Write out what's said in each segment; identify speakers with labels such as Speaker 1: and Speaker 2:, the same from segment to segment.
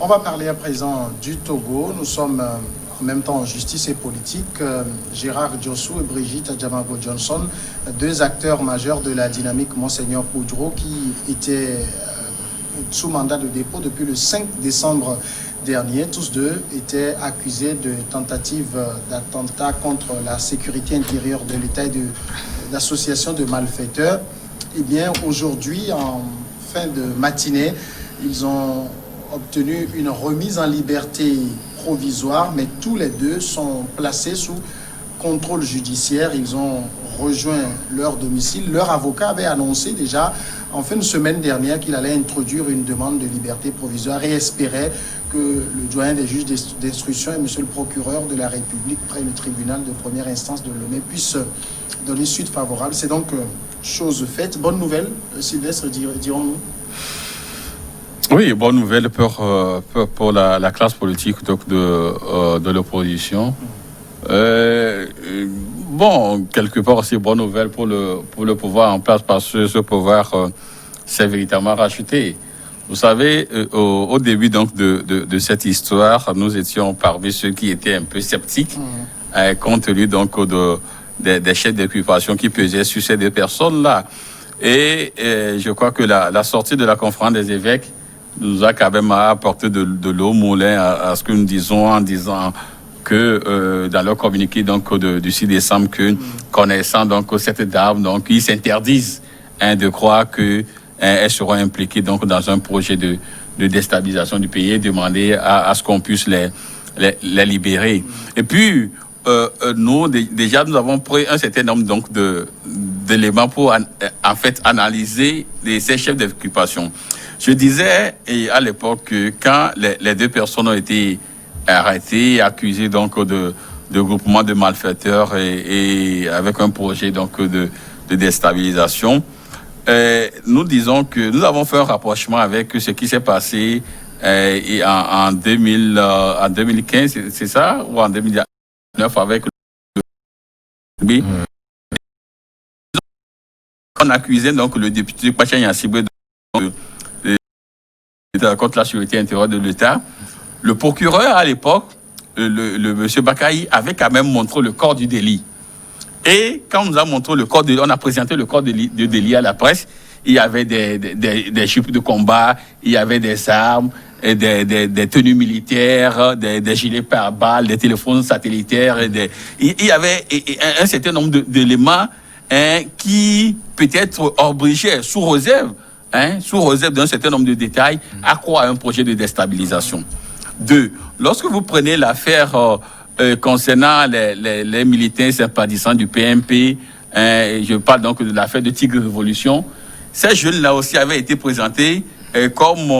Speaker 1: On va parler à présent du Togo. Nous sommes en même temps en justice et politique. Gérard Diossou et Brigitte Adjamago Johnson, deux acteurs majeurs de la dynamique Monseigneur Koudro, qui étaient sous mandat de dépôt depuis le 5 décembre dernier. Tous deux étaient accusés de tentative d'attentat contre la sécurité intérieure de l'État et d'association de malfaiteurs. Eh bien, aujourd'hui, en fin de matinée, ils ont obtenu une remise en liberté provisoire, mais tous les deux sont placés sous contrôle judiciaire. Ils ont rejoint leur domicile. Leur avocat avait annoncé déjà en fin de semaine dernière qu'il allait introduire une demande de liberté provisoire et espérait que le doyen des juges d'instruction et monsieur le procureur de la République près le tribunal de première instance de Lomé puissent donner suite favorable. C'est donc chose faite. Bonne nouvelle, Sylvestre, dirons-nous?
Speaker 2: Oui, bonne nouvelle pour la classe politique donc de l'opposition. Bon, quelque part aussi bonne nouvelle pour le pouvoir en place, parce que ce pouvoir s'est véritablement racheté. Vous savez, au début donc de cette histoire, nous étions parmi ceux qui étaient un peu sceptiques, compte tenu donc des chefs d'occupation qui pesaient sur ces deux personnes-là. Et je crois que la sortie de la conférence des évêques nous a quand même apporté de l'eau au moulin à ce que nous disons, en disant que dans leur communiqué donc du 6 décembre, que connaissant donc cette dame, donc ils s'interdisent de croire que elles seront impliquées donc dans un projet de déstabilisation du pays, et demander à ce qu'on puisse les libérer. Et puis nous déjà nous avons pris un certain nombre donc d'éléments pour en fait analyser ces chefs d'occupation. Je disais à l'époque que quand les deux personnes ont été arrêtées, accusées donc de groupement de malfaiteurs et avec un projet donc de déstabilisation, nous disons que nous avons fait un rapprochement avec ce qui s'est passé en 2015, c'est ça, ou en 2019 avec le on accusait donc le député Pacha Yassibé contre la sécurité intérieure de l'État. Le procureur à l'époque, le monsieur Bakaï, avait quand même montré le corps du délit. Et quand on nous a montré le corps on a présenté le corps de délit à la presse, il y avait des jupes de combat, il y avait des armes, des tenues militaires, des gilets pare-balles, des téléphones satellitaires, il y avait un certain nombre d'éléments qui peut-être obligeaient, sous réserve d'un certain nombre de détails, à croire à un projet de déstabilisation. Deux, lorsque vous prenez l'affaire concernant les militants sympathisants du PMP, je parle donc de l'affaire de Tigre Révolution, ces jeunes-là aussi avaient été présentés comme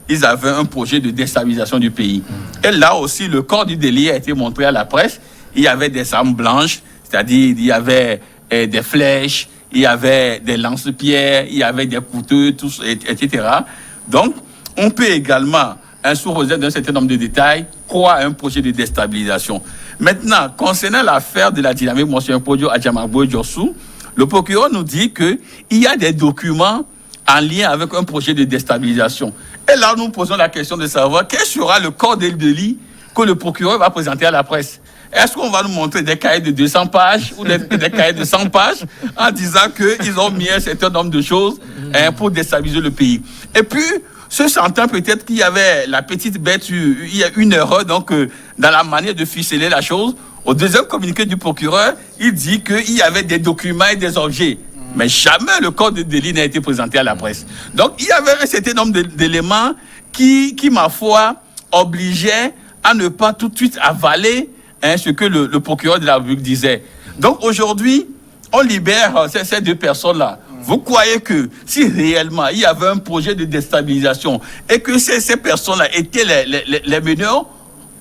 Speaker 2: ils avaient un projet de déstabilisation du pays. Et là aussi, le corps du délit a été montré à la presse. Il y avait des armes blanches, c'est-à-dire il y avait des flèches, il y avait des lance-pierres, il y avait des couteaux, etc. Donc, on peut également, sous réserve d'un certain nombre de détails, croire à un projet de déstabilisation. Maintenant, concernant l'affaire de la dynamique Monseigneur Koudro Adjamago Diossou, le procureur nous dit qu'il y a des documents en lien avec un projet de déstabilisation. Et là, nous posons la question de savoir quel sera le corps de délit que le procureur va présenter à la presse. Est-ce qu'on va nous montrer des cahiers de 200 pages ou des cahiers de 100 pages en disant qu'ils ont mis un certain nombre de choses pour déstabiliser le pays? Et puis, se sentant peut-être qu'il y avait la petite bête, il y a une erreur donc, dans la manière de ficeler la chose, au deuxième communiqué du procureur, il dit qu'il y avait des documents et des objets. Mais jamais le corps de délit n'a été présenté à la presse. Donc, il y avait un certain nombre d'éléments qui, ma foi, obligeaient à ne pas tout de suite avaler ce que le procureur de la République disait. Donc aujourd'hui, on libère ces deux personnes-là. Vous croyez que si réellement il y avait un projet de déstabilisation et que ces personnes-là étaient les meneurs,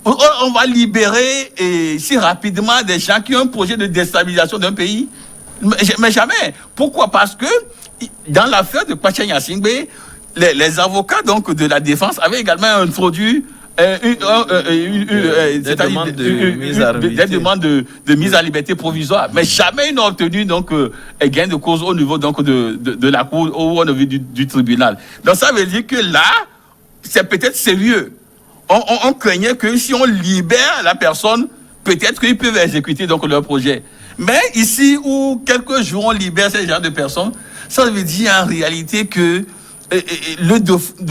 Speaker 2: on va libérer si rapidement des gens qui ont un projet de déstabilisation d'un pays? Mais jamais. Pourquoi? Parce que dans l'affaire de Pacha Yassingbe, les avocats donc, de la défense avaient également introduit des demandes de mise à liberté provisoire. Mais jamais ils n'ont obtenu donc, gain de cause au niveau donc, de la cour ou au niveau du tribunal. Donc ça veut dire que là, c'est peut-être sérieux. on craignait que si on libère la personne, peut-être qu'ils peuvent exécuter donc leur projet. Mais ici, où quelques jours on libère ces genres de personnes, ça veut dire en réalité que le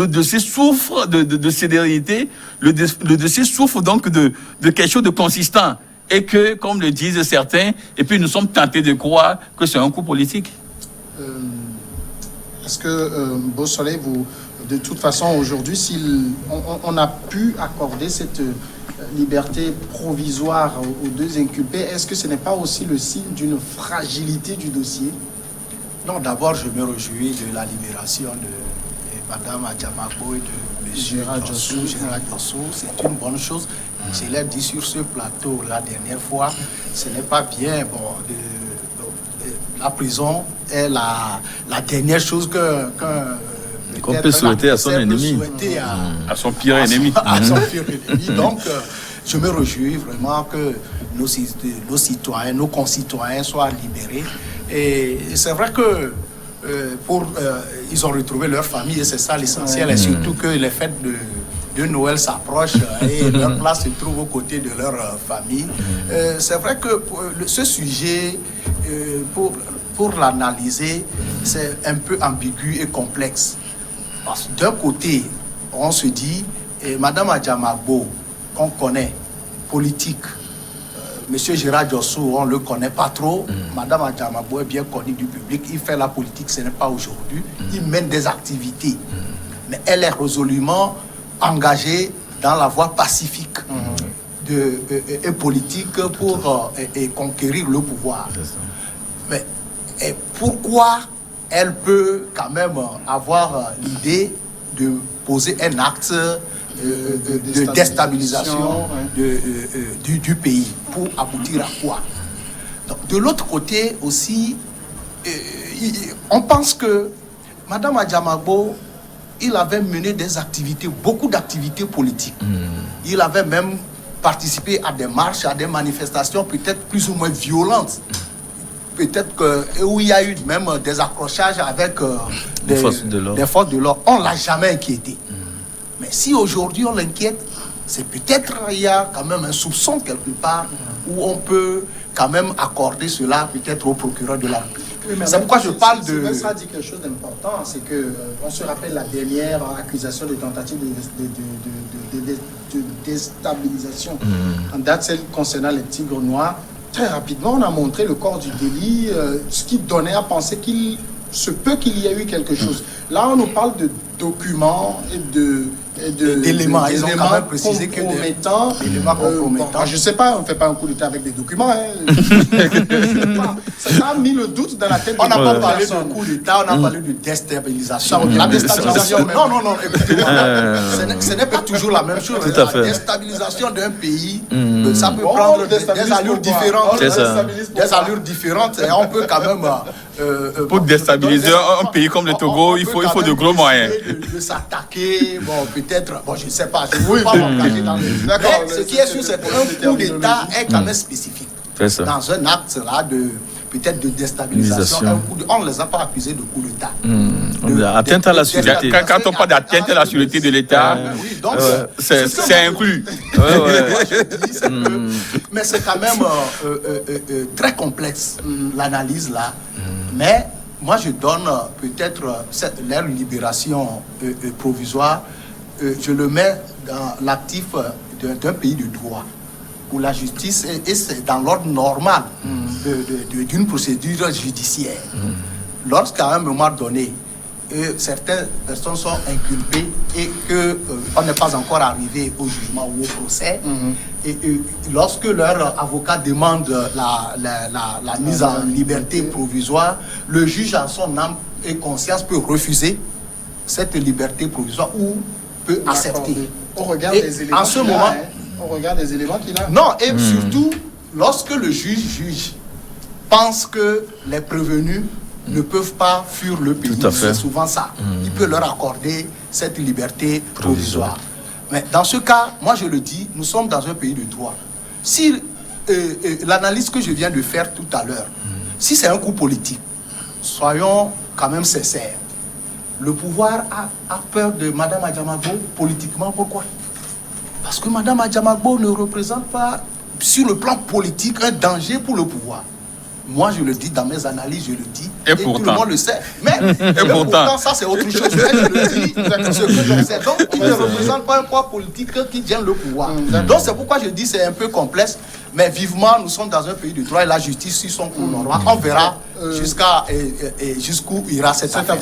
Speaker 2: dossier souffre de sévérité, le dossier souffre donc de quelque chose de consistant. Et que, comme le disent certains, et puis nous sommes tentés de croire que c'est un coup politique.
Speaker 1: Est-ce que, Beau Soleil, vous, de toute façon, aujourd'hui, si on a pu accorder cette liberté provisoire aux deux inculpés, est-ce que ce n'est pas aussi le signe d'une fragilité du dossier?
Speaker 3: Non, d'abord, je me réjouis de la libération de Mme Adjamagbo et de M. Gérard Djossou. C'est une bonne chose. Je l'ai dit sur ce plateau la dernière fois, ce n'est pas bien. La prison est la dernière chose
Speaker 4: qu'on peut souhaiter à son ennemi.
Speaker 2: À son pire ennemi.
Speaker 3: À son pire ennemi. Donc, je me réjouis vraiment que nos citoyens, nos concitoyens soient libérés. Et c'est vrai que ils ont retrouvé leur famille et c'est ça l'essentiel. Et surtout que les fêtes de Noël s'approchent et leur place se trouve aux côtés de leur famille. C'est vrai que ce sujet, pour l'analyser, c'est un peu ambigu et complexe. Parce que d'un côté, on se dit, Mme Adjamagbo, qu'on connaît, politique, Monsieur Gérard Djossou, on ne le connaît pas trop. Mme Adjamagbo est bien connue du public. Il fait la politique, ce n'est pas aujourd'hui. Il mène des activités. Mais elle est résolument engagée dans la voie pacifique et politique pour conquérir le pouvoir. Mais pourquoi elle peut quand même avoir l'idée de poser un acte de déstabilisation du pays pour aboutir à quoi? Donc, de l'autre côté aussi, on pense que Mme Adjamagbo, il avait mené des activités, beaucoup d'activités politiques. Il avait même participé à des marches, à des manifestations peut-être plus ou moins violentes. Peut-être où il y a eu même des accrochages avec des forces de l'ordre. On ne l'a jamais inquiété. Mais si aujourd'hui on l'inquiète, c'est peut-être il y a quand même un soupçon quelque part où on peut quand même accorder cela peut-être au procureur de la République. Oui, c'est pourquoi je parle de...
Speaker 1: Ça dit quelque chose d'important, c'est que on se rappelle la dernière accusation de tentative de déstabilisation. En date, celle concernant les Tigres Noirs. Très rapidement, on a montré le corps du délit, ce qui donnait à penser qu'il se peut qu'il y ait eu quelque chose. Là, on nous parle de documents et
Speaker 3: d'éléments. Ils ont quand même précisé que
Speaker 1: compromettants. Je ne sais pas, on ne fait pas un coup d'État avec des documents. Ça a mis le doute dans la tête.
Speaker 3: On n'a pas parlé de coup d'État, on a parlé de déstabilisation. La déstabilisation, non, écoutez-moi, ce n'est pas toujours la même chose. La déstabilisation d'un pays, ça peut prendre des allures différentes. Des allures différentes. Et on peut quand même...
Speaker 2: pour déstabiliser un pays comme le Togo, il faut de gros moyens.
Speaker 3: De s'attaquer, peut-être, je ne sais pas, je ne veux pas m'engager dans le... Mais ce qui est sûr, c'est qu'un coup d'État est quand même spécifique. Dans un acte là peut-être de déstabilisation, on ne les a pas accusés de coup d'État.
Speaker 4: Atteinte à la sûreté.
Speaker 2: Quand on parle d'atteinte à la sûreté de l'État, c'est inclus.
Speaker 3: Mais c'est quand même très complexe, l'analyse là. Mais moi, je donne peut-être leur libération provisoire, je le mets dans l'actif d'un pays de droit, où la justice, et c'est dans l'ordre normal d'une procédure judiciaire. Lorsqu'à un moment donné, certaines personnes sont inculpées et qu'on n'est pas encore arrivé au jugement ou au procès, et lorsque leur avocat demande la mise en liberté provisoire, le juge en son âme et conscience peut refuser cette liberté provisoire ou peut accepter.
Speaker 1: On regarde les éléments.
Speaker 3: En ce moment,
Speaker 1: on regarde les éléments qu'il a.
Speaker 3: Non, et surtout, lorsque le juge pense que les prévenus ne peuvent pas fuir le pays, c'est souvent ça. Il peut leur accorder cette liberté provisoire. Mais dans ce cas, moi je le dis, nous sommes dans un pays de droit. Si l'analyse que je viens de faire tout à l'heure, si c'est un coup politique, soyons quand même sincères. Le pouvoir a peur de Mme Adjamagbo politiquement, pourquoi? Parce que Mme Adjamagbo ne représente pas, sur le plan politique, un danger pour le pouvoir. Moi, je le dis dans mes analyses, je le dis. Et pourtant, tout le monde le sait. Mais pourtant, ça, c'est autre chose. Mais je le dis, ce que je sais. Donc, il ne représente pas un poids politique qui gêne le pouvoir. Donc, c'est pourquoi je dis que c'est un peu complexe. Mais vivement, nous sommes dans un pays de droit et la justice suit son cours normal. On verra jusqu'où ira cette affaire.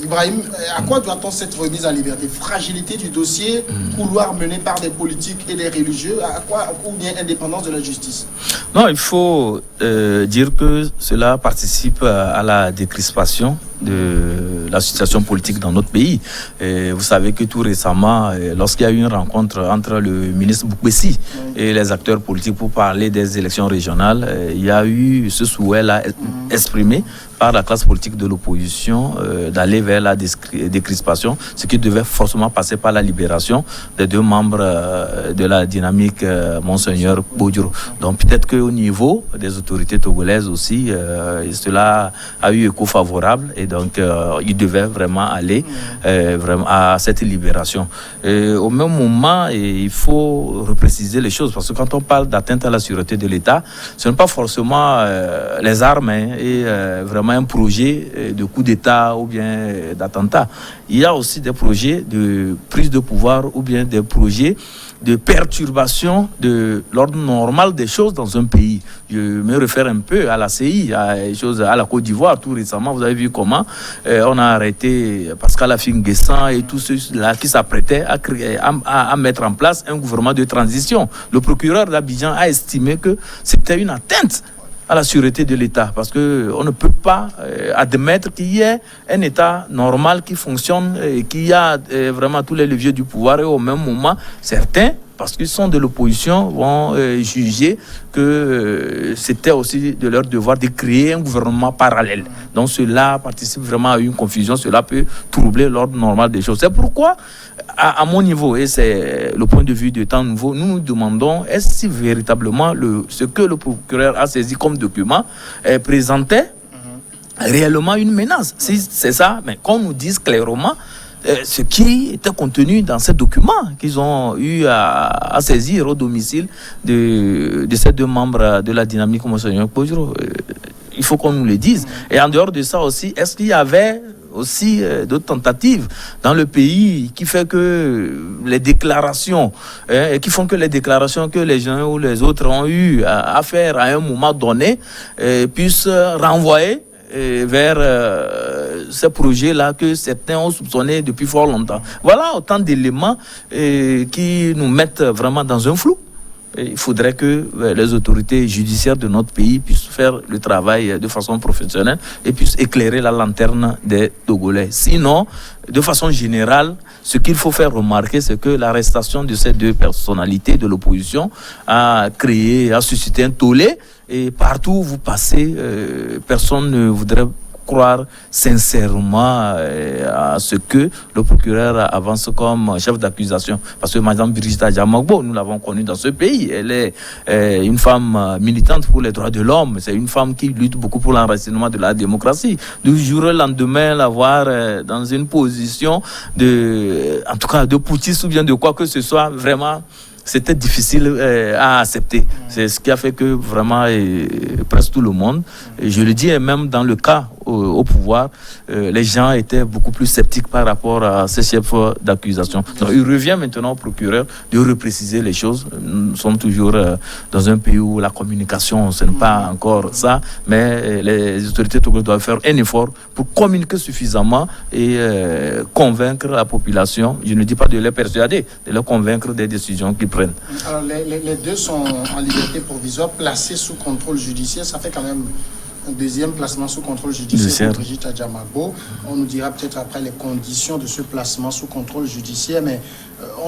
Speaker 1: Ibrahim, à quoi doit-on cette remise en liberté? Fragilité du dossier, couloir mené par des politiques et des religieux, à quoi, ou bien indépendance de la justice?
Speaker 4: Non, il faut dire que cela participe à la décrispation de la situation politique dans notre pays. Et vous savez que tout récemment, lorsqu'il y a eu une rencontre entre le ministre Boukbessi et les acteurs politiques pour parler des élections régionales, il y a eu ce souhait-là exprimé par la classe politique de l'opposition d'aller vers la décrispation, ce qui devait forcément passer par la libération des 2 membres de la dynamique Monseigneur Bodjoro. Donc peut-être qu'au niveau des autorités togolaises aussi, cela a eu écho favorable et donc il devait vraiment aller vraiment à cette libération. Et au même moment, il faut repréciser les choses parce que quand on parle d'atteinte à la sûreté de l'État, ce n'est pas forcément les armes et vraiment un projet de coup d'État ou bien d'attentat. Il y a aussi des projets de prise de pouvoir ou bien des projets de perturbation de l'ordre normal des choses dans un pays. Je me réfère un peu à la CI, à la Côte d'Ivoire. Tout récemment, vous avez vu comment on a arrêté Pascal Affi-N'Guessan et tous ceux-là qui s'apprêtaient à mettre en place un gouvernement de transition. Le procureur d'Abidjan a estimé que c'était une atteinte à la sûreté de l'État, parce qu'on ne peut pas admettre qu'il y ait un État normal qui fonctionne, et qu'il y a vraiment tous les leviers du pouvoir, et au même moment, certains, parce qu'ils sont de l'opposition, vont juger que c'était aussi de leur devoir de créer un gouvernement parallèle. Donc cela participe vraiment à une confusion, cela peut troubler l'ordre normal des choses. C'est pourquoi, à mon niveau, et c'est le point de vue de Temps Nouveau, nous nous demandons est-ce si véritablement ce que le procureur a saisi comme document présentait réellement une menace. Si c'est ça, mais qu'on nous dise clairement ce qui était contenu dans ces documents qu'ils ont eu à saisir au domicile de ces 2 membres de la dynamique Monseigneur Bodjoro. Il faut qu'on nous le dise. Et en dehors de ça aussi, est-ce qu'il y avait aussi d'autres tentatives dans le pays qui fait que les déclarations, qui font que les déclarations que les gens ou les autres ont eu à faire à un moment donné puissent renvoyer vers ces projets-là que certains ont soupçonnés depuis fort longtemps. Voilà autant d'éléments qui nous mettent vraiment dans un flou. Il faudrait que les autorités judiciaires de notre pays puissent faire le travail de façon professionnelle et puissent éclairer la lanterne des Togolais. Sinon, de façon générale, ce qu'il faut faire remarquer, c'est que l'arrestation de ces 2 personnalités de l'opposition a suscité un tollé. Et partout où vous passez, personne ne voudrait croire sincèrement à ce que le procureur avance comme chef d'accusation. Parce que Mme Brigitte Adjamagbo, nous l'avons connue dans ce pays. Elle est une femme militante pour les droits de l'homme. C'est une femme qui lutte beaucoup pour l'enracinement de la démocratie. Du jour au lendemain, la voir dans une position en tout cas de putschiste ou bien de quoi que ce soit, vraiment, c'était difficile à accepter. C'est ce qui a fait que vraiment presque tout le monde, et je le dis même dans le cas au pouvoir, les gens étaient beaucoup plus sceptiques par rapport à ces chefs d'accusation. Donc il revient maintenant au procureur de repréciser les choses. Nous sommes toujours dans un pays où la communication, ce n'est pas encore ça, mais les autorités doivent faire un effort pour communiquer suffisamment et convaincre la population. Je ne dis pas de les persuader, de les convaincre des décisions qu'ils prennent.
Speaker 1: Alors les 2 sont en liberté provisoire, placés sous contrôle judiciaire. Ça fait quand même un 2e placement sous contrôle judiciaire pour Brigitte Adjamagbo. On nous dira peut-être après les conditions de ce placement sous contrôle judiciaire, mais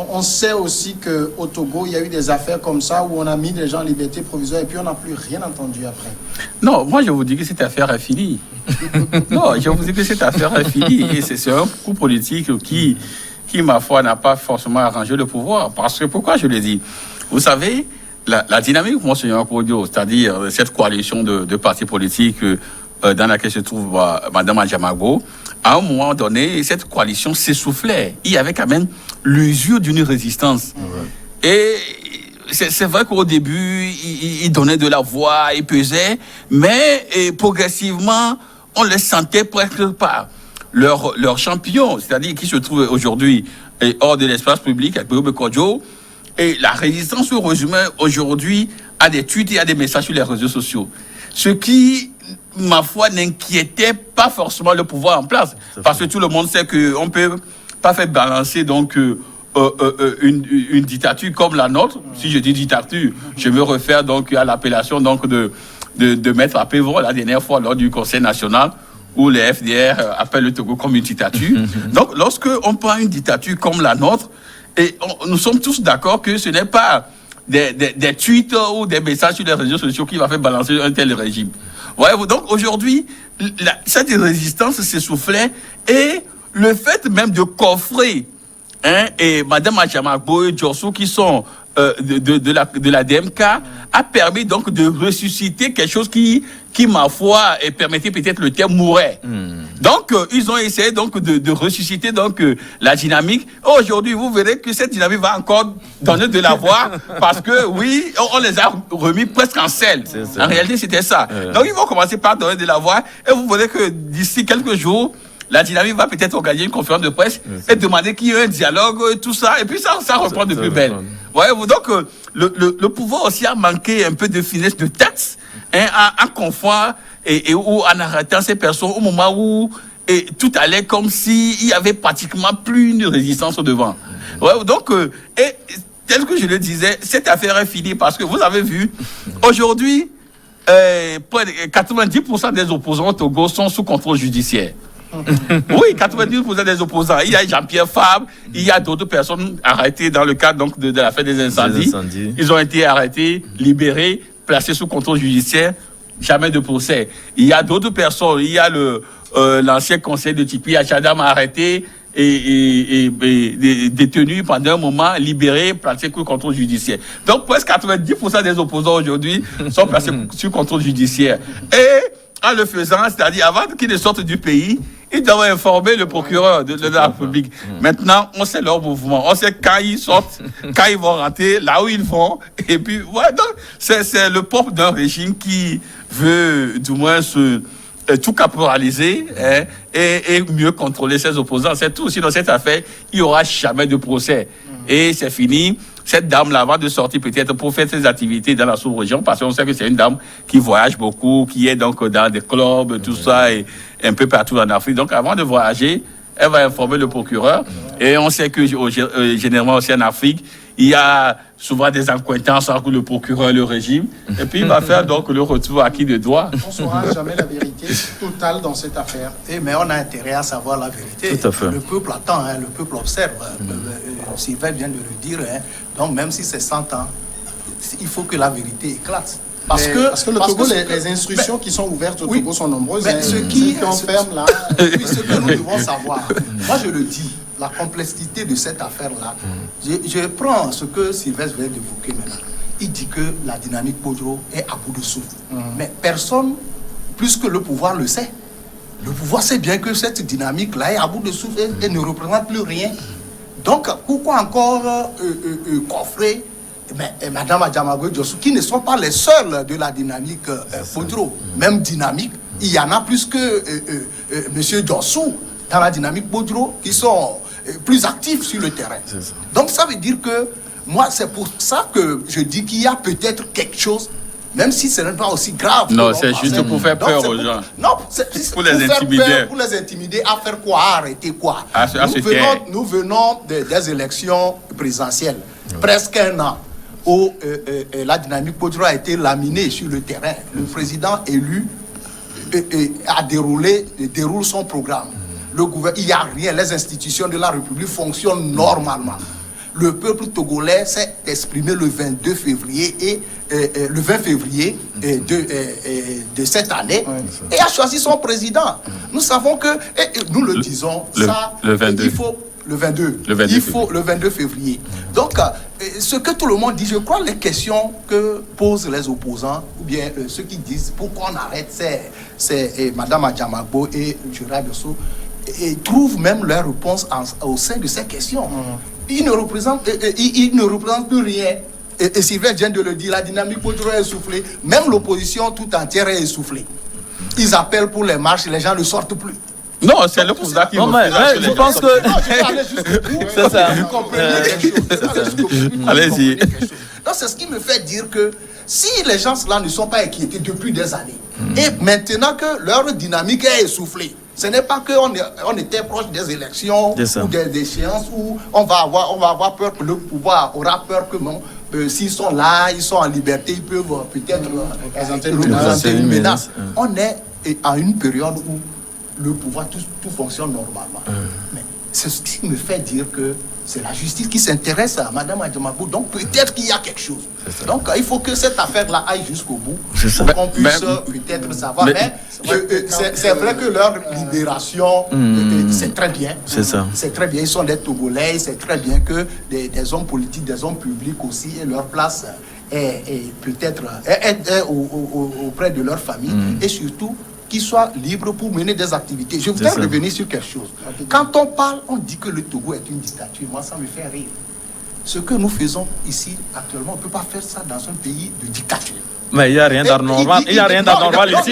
Speaker 1: on sait aussi qu'au Togo, il y a eu des affaires comme ça où on a mis des gens en liberté provisoire et puis on n'a plus rien entendu après.
Speaker 2: Non, moi je vous dis que cette affaire est finie. Non, je vous dis que cette affaire est finie. Et c'est un coup politique qui, ma foi, n'a pas forcément arrangé le pouvoir. Parce que, pourquoi je le dis? Vous savez, la dynamique Monseigneur Bodjoro, c'est-à-dire cette coalition de partis politiques dans laquelle se trouve Mme Adjamagbo, à un moment donné, cette coalition s'essoufflait. Il y avait quand même l'usure d'une résistance. Et c'est vrai qu'au début, ils donnaient de la voix, ils pesaient, mais progressivement, on les sentait presque pas. Leur champion, c'est-à-dire qui se trouve aujourd'hui hors de l'espace public, avec Boyobe Kodjo, et la résistance se résumait aujourd'hui à des tweets et à des messages sur les réseaux sociaux. Ce qui, ma foi, n'inquiétait pas forcément le pouvoir en place. Parce que tout le monde sait qu'on ne peut pas faire balancer donc, une dictature comme la nôtre. Si je dis dictature, je me réfère donc à l'appellation donc, de Maître Apévon la dernière fois lors du Conseil national, où les FDR appellent le Togo comme une dictature. Donc, lorsqu'on prend une dictature comme la nôtre, et nous sommes tous d'accord que ce n'est pas des tweets ou des messages sur les réseaux sociaux qui va faire balancer un tel régime. Ouais, donc, aujourd'hui, cette résistance s'essoufflait et le fait même de coffrer et Mme Adjamagbo et Djossou qui sont de la DMK a permis donc de ressusciter quelque chose qui ma foi, permettait peut-être le terme mourait. Donc, ils ont essayé donc de ressusciter donc la dynamique. Aujourd'hui, vous verrez que cette dynamique va encore donner de la voix parce que, oui, on les a remis presque en selle. En réalité, c'était ça. Donc, ils vont commencer par donner de la voix et vous verrez que d'ici quelques jours, la dynamique va peut-être organiser une conférence de presse et demander qu'il y ait un dialogue, tout ça, et puis ça reprend de plus belle. Voyez-vous, donc le pouvoir aussi a manqué un peu de finesse, de tact, en confort et ou en arrêtant ces personnes au moment où tout allait comme s'il y avait pratiquement plus une résistance au devant. Ouais, donc, tel que je le disais, cette affaire est finie parce que vous avez vu, aujourd'hui, près de 90% des opposants au Togo sont sous contrôle judiciaire. Oui, 90% des opposants. Il y a Jean-Pierre Fabre, il y a d'autres personnes arrêtées dans le cadre donc, de l'affaire des incendies. Ils ont été arrêtés, libérés, placés sous contrôle judiciaire. Jamais de procès. Il y a d'autres personnes. Il y a l'ancien conseiller de Tipi, Achadam, arrêté et détenu pendant un moment, libéré, placé sous contrôle judiciaire. Donc, presque 90% des opposants aujourd'hui sont placés sous contrôle judiciaire. Et en le faisant, c'est-à-dire avant qu'ils ne sortent du pays, ils doivent informer le procureur de la République. Maintenant, on sait leur mouvement. On sait quand ils sortent, quand ils vont rentrer, là où ils vont. Et puis, ouais, donc, c'est le propre d'un régime qui veut, du moins, tout caporaliser et mieux contrôler ses opposants. C'est tout. Sinon, cette affaire, il n'y aura jamais de procès. Et c'est fini. Cette dame-là va de sortir peut-être pour faire ses activités dans la sous-région, parce qu'on sait que c'est une dame qui voyage beaucoup, qui est donc dans des clubs, tout ça, et un peu partout en Afrique. Donc, avant de voyager, elle va informer le procureur. Et on sait que généralement aussi en Afrique, il y a souvent des accointances entre le procureur et le régime. Et puis, il va faire donc le retour à qui de droit.
Speaker 1: On ne saura jamais la vérité totale dans cette affaire.
Speaker 3: Mais on a intérêt à savoir la vérité.
Speaker 4: Tout à fait.
Speaker 3: Le peuple attend, le peuple observe. Sylvain vient de le dire. Donc, même si c'est 100 ans, il faut que la vérité éclate. Parce que
Speaker 1: le Togo, les instructions qui sont ouvertes au Togo sont nombreuses.
Speaker 3: Mais ce qui
Speaker 1: enferme là.
Speaker 3: Oui, ce que nous devons savoir. Moi, je le dis, la complexité de cette affaire-là. Je prends ce que Sylvestre vient d'évoquer maintenant. Il dit que la dynamique Podro est à bout de souffle. Mais personne, plus que le pouvoir, le sait. Le pouvoir sait bien que cette dynamique-là est à bout de souffle et ne représente plus rien. Donc, pourquoi encore coffrer Mme Adjamagbo et Djossou, qui ne sont pas les seuls de la dynamique Podro. Même dynamique, il y en a plus que M. Djossou dans la dynamique Podro qui sont plus actifs sur le terrain. Donc ça veut dire que moi, c'est pour ça que je dis qu'il y a peut-être quelque chose, même si ce n'est pas aussi grave.
Speaker 2: Non, c'est juste pour faire peur aux gens.
Speaker 3: Non, c'est
Speaker 2: pour les intimider.
Speaker 3: Pour les intimider, à faire quoi, à arrêter quoi. Nous venons des élections présidentielles, presque un an, où la dynamique Podro a été laminée sur le terrain. Le président élu déroule son programme. Il n'y a rien, les institutions de la République fonctionnent normalement. Le peuple togolais s'est exprimé le 22 février et le 20 février de cette année et a choisi son président. Nous savons que, nous le disons,
Speaker 2: le 22.
Speaker 3: Il faut le 22 février. Donc, ce que tout le monde dit, je crois les questions que posent les opposants, ou bien ceux qui disent pourquoi on arrête, c'est Mme Adjamagbo et Jura Djossou. et trouvent même leur réponse au sein de ces questions. Ils ne représentent plus rien. Et Sylvain vient de le dire, la dynamique Podjoro est essoufflée. Même l'opposition tout entière est essoufflée. Ils appellent pour les marches, les gens ne sortent plus.
Speaker 2: Non, c'est le pouvoir qui me fait.
Speaker 4: Je pense que...
Speaker 3: C'est ça. Vous comprenez quelque chose.
Speaker 2: Allez-y.
Speaker 3: Donc c'est ce qui me fait dire que si les gens là ne sont pas inquiétés depuis des années, et maintenant que leur dynamique est essoufflée, ce n'est pas qu'on était proche des élections ou des échéances où on va avoir peur que le pouvoir aura peur que non. S'ils sont là, ils sont en liberté, ils peuvent peut-être représenter une menace. On est à une période où le pouvoir, tout fonctionne normalement. Mais c'est ce qui me fait dire que c'est la justice qui s'intéresse à Mme Adjamagbo. Donc peut-être qu'il y a quelque chose. Donc il faut que cette affaire-là aille jusqu'au bout. Pour qu'on puisse peut-être savoir. Mais c'est vrai que leur libération, c'est très bien. C'est très bien. Ils sont des Togolais. C'est très bien que des hommes politiques, des hommes publics aussi aient leur place et peut-être auprès de leur famille. Et surtout, qu'ils soient libres pour mener des activités. Je voudrais revenir sur quelque chose. Quand on parle, on dit que le Togo est une dictature. Moi, ça me fait rire. Ce que nous faisons ici actuellement, on ne peut pas faire ça dans un pays de dictature.
Speaker 4: Mais il n'y a rien d'anormal. Il n'y a rien d'anormal ici.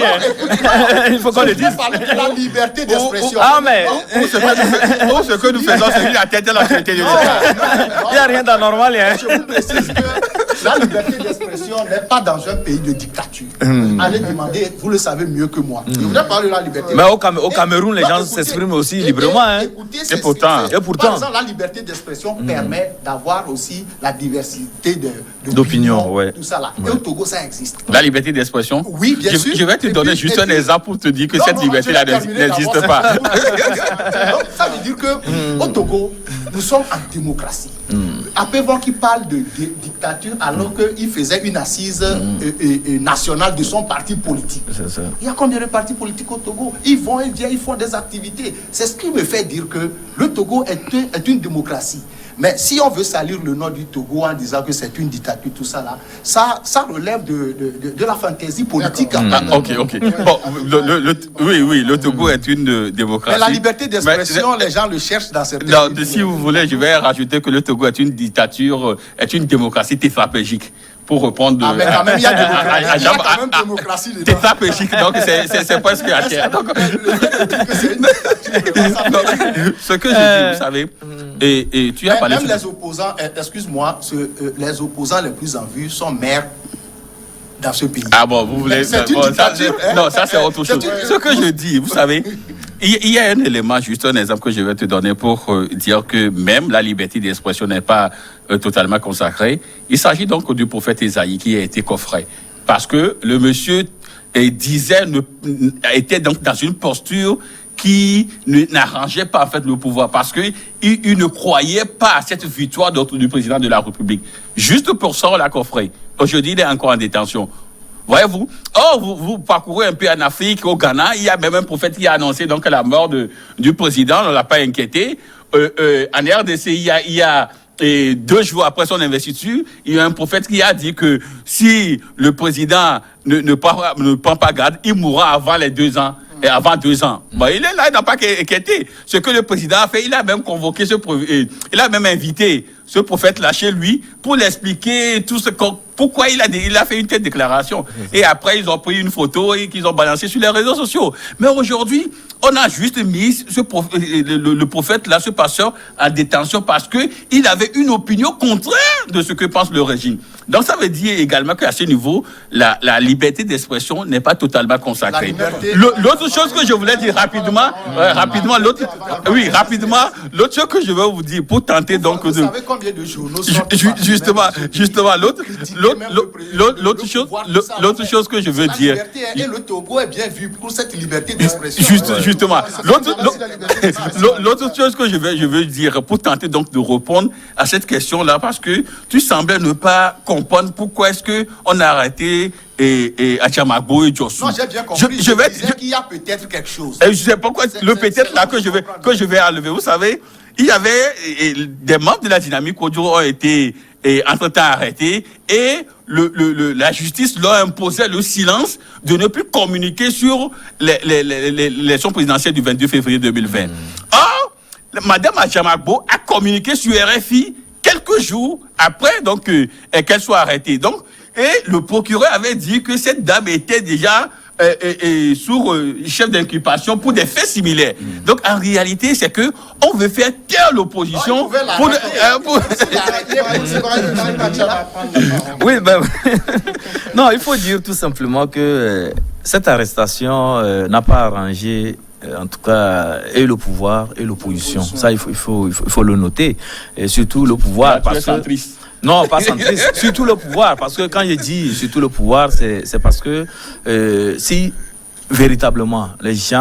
Speaker 4: Il faut qu'on le dise.
Speaker 3: On parle de la liberté d'expression.
Speaker 4: Ah, mais.
Speaker 2: Ce que nous faisons, c'est la tête de la société de l'État.
Speaker 4: Il n'y a rien d'anormal.
Speaker 3: Je vous précise que la liberté d'expression n'est pas dans un pays de dictature. Allez demander, vous le savez mieux que moi. Je voudrais parler de la liberté.
Speaker 4: Mais au Cameroun, les gens s'expriment aussi librement.
Speaker 3: Et pourtant, par exemple, la liberté d'expression permet d'avoir aussi la diversité d'opinions, tout ça là. Et au Togo, ça existe.
Speaker 2: La liberté d'expression.
Speaker 3: Oui, bien sûr.
Speaker 2: Je vais te donner juste un exemple pour te dire que cette liberté-là n'existe pas.
Speaker 3: Donc, ça veut dire qu'au Togo, nous sommes en démocratie. Appevant qui parle de dictature alors qu'il faisait une assise nationale de son parti politique. Il y a combien de partis politiques au Togo? Ils vont et viennent, ils font des activités. C'est ce qui me fait dire que le Togo est une démocratie. Mais si on veut salir le nom du Togo en disant que c'est une dictature, tout ça là, ça relève de la fantaisie politique.
Speaker 2: Ok. Bon, oui, le Togo est une démocratie.
Speaker 3: Mais la liberté d'expression, les gens le cherchent dans certains pays.
Speaker 2: Si vous voulez, je vais rajouter que le Togo est une dictature, est une démocratie tétraplégique. Pour répondre
Speaker 3: mais quand même, il y a quand même démocratie dedans.
Speaker 2: Tétraplégique, donc c'est presque à terre. Ce que je dis, vous savez, et tu as parlé...
Speaker 3: Même les opposants, excuse-moi, les opposants les plus en vue sont maires dans ce pays.
Speaker 2: Ah bon, vous voulez...
Speaker 3: C'est une dictature.
Speaker 2: Non, ça c'est autre chose. Ce que je dis, vous savez... Il y a un élément, juste un exemple que je vais te donner pour dire que même la liberté d'expression n'est pas totalement consacrée. Il s'agit donc du prophète Ésaïe qui a été coffré. Parce que le monsieur était donc dans une posture qui n'arrangeait pas en fait le pouvoir. Parce qu'il ne croyait pas à cette victoire du président de la République. Juste pour ça, on l'a coffré. Aujourd'hui, il est encore en détention. Voyez-vous, vous parcourez un peu en Afrique, au Ghana, il y a même un prophète qui a annoncé donc la mort du président, on ne l'a pas inquiété. En RDC, il y a 2 jours après son investiture, il y a un prophète qui a dit que si le président ne prend pas garde, il mourra avant les 2 ans. Et avant 2 ans. Bon, il est là, il n'a pas inquiété. Ce que le président a fait, il a même convoqué il a même invité ce prophète-là chez lui pour l'expliquer pourquoi il a fait une telle déclaration. Et après, ils ont pris une photo et qu'ils ont balancé sur les réseaux sociaux. Mais aujourd'hui, on a juste mis le prophète-là, ce pasteur, en détention parce qu'il avait une opinion contraire de ce que pense le régime. Donc, ça veut dire également qu'à ce niveau, la liberté d'expression n'est pas totalement consacrée. L'autre chose que je voulais dire rapidement, l'autre chose que je veux vous dire, pour tenter donc
Speaker 3: vous savez combien de journaux sont
Speaker 2: justement, l'autre chose que je veux dire.
Speaker 3: Et le Togo est bien vu pour cette liberté d'expression.
Speaker 2: Justement, l'autre chose que je veux dire, pour tenter donc de répondre à cette question-là, parce que tu semblais ne pas comprendre pourquoi est-ce qu'on a arrêté Adjamagbo et Djossou.
Speaker 3: Non, j'ai bien compris. Je vais dire qu'il y a peut-être quelque chose.
Speaker 2: Et je sais pas quoi, le peut-être là que je vais enlever. Vous savez, il y avait des membres de la dynamique Kodjo ont été entre-temps arrêtés et la justice leur imposait le silence de ne plus communiquer sur l'élection présidentielle du 22 février 2020. Or, Madame Adjamagbo a communiqué sur RFI quelques jours après donc qu'elle soit arrêtée. Donc, et le procureur avait dit que cette dame était déjà sous chef d'inculpation pour des faits similaires. Donc en réalité, c'est que on veut faire taire l'opposition
Speaker 4: Oui, ben non, il faut dire tout simplement que cette arrestation n'a pas arrangé en tout cas, et le pouvoir et l'opposition. Ça, il faut le noter. Et surtout le pouvoir.
Speaker 2: Là, parce que...
Speaker 4: Non, pas centriste. Surtout le pouvoir. Parce que quand je dis surtout le pouvoir, c'est parce que si véritablement les gens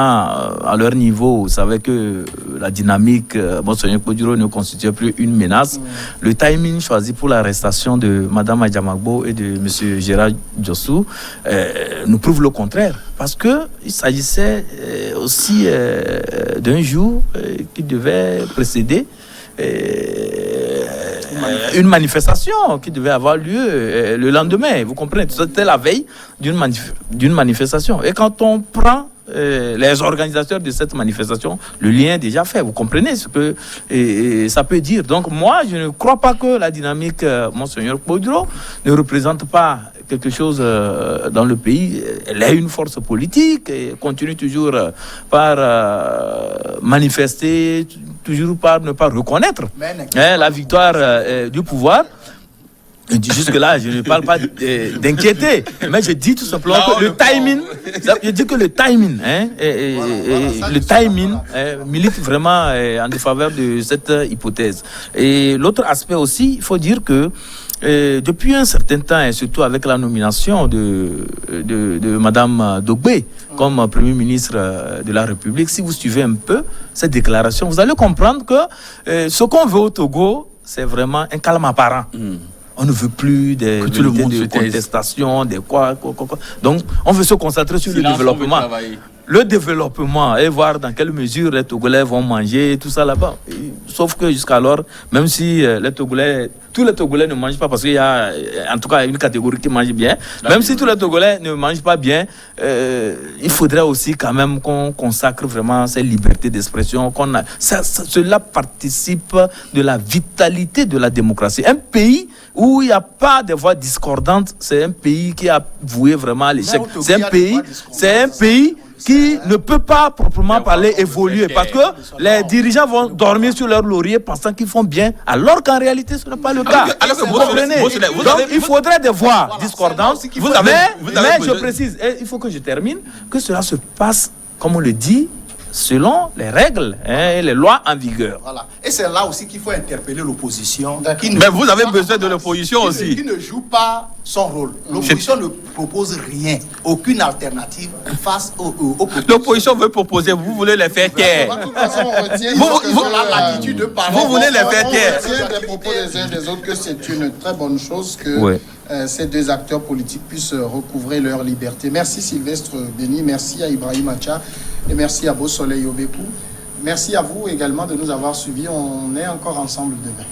Speaker 4: à leur niveau savaient que la dynamique Monseigneur Kodjo ne constituait plus une menace, le timing choisi pour l'arrestation de Mme Adjamagbo et de M. Gérard Djossou nous prouve le contraire. Parce qu'il s'agissait aussi d'un jour qui devait précéder une manifestation qui devait avoir lieu le lendemain. Vous comprenez? C'était la veille d'une manifestation. Et quand on prend les organisateurs de cette manifestation, le lien est déjà fait. Vous comprenez ce que ça peut dire. Donc moi, je ne crois pas que la dynamique Monseigneur Kodjo ne représente pas quelque chose dans le pays. Elle est une force politique et continue toujours par manifester, toujours par ne pas reconnaître la victoire du pouvoir. Jusque-là, je ne parle pas d'inquiéter, mais je dis tout simplement que le timing, je dis que le timing, le timing milite vraiment en défaveur de cette hypothèse. Et l'autre aspect aussi, il faut dire que depuis un certain temps, et surtout avec la nomination de Madame Dogbe comme Premier ministre de la République, si vous suivez un peu cette déclaration, vous allez comprendre que ce qu'on veut au Togo, c'est vraiment un calme apparent. On ne veut plus des contestations, des quoi. Donc, on veut se concentrer sur le développement. Le développement et voir dans quelle mesure les Togolais vont manger, tout ça là-bas. Sauf que jusqu'alors, même si tous les Togolais ne mangent pas, parce qu'il y a en tout cas une catégorie qui mange bien, même si tous les Togolais ne mangent pas bien, il faudrait aussi quand même qu'on consacre vraiment cette liberté d'expression. Cela participe de la vitalité de la démocratie. Un pays où il n'y a pas de voix discordantes, c'est un pays qui a voué vraiment à l'échec. C'est un pays qui ne peut pas proprement parler évoluer parce que les dirigeants vont dormir sur leur laurier pensant qu'ils font bien, alors qu'en réalité ce n'est pas le cas. Vous comprenez? Donc il faudrait des voix discordantes, mais je précise, et il faut que je termine, que cela se passe, comme on le dit, selon les règles et les lois en vigueur.
Speaker 3: Voilà. Et c'est là aussi qu'il faut interpeller l'opposition.
Speaker 2: Mais vous avez besoin de l'opposition aussi.
Speaker 3: Qui ne joue pas son rôle. L'opposition ne propose rien, aucune alternative face aux propositions.
Speaker 2: L'opposition veut proposer, vous voulez les faire taire. Vous voulez les faire taire.
Speaker 1: On retient des propos des uns des autres que c'est une très bonne chose que ces deux acteurs politiques puissent recouvrer leur liberté. Merci Sylvestre Béni, merci à Ibrahim Acha et merci à Beau Soleil Obekou. Merci à vous également de nous avoir suivis. On est encore ensemble demain.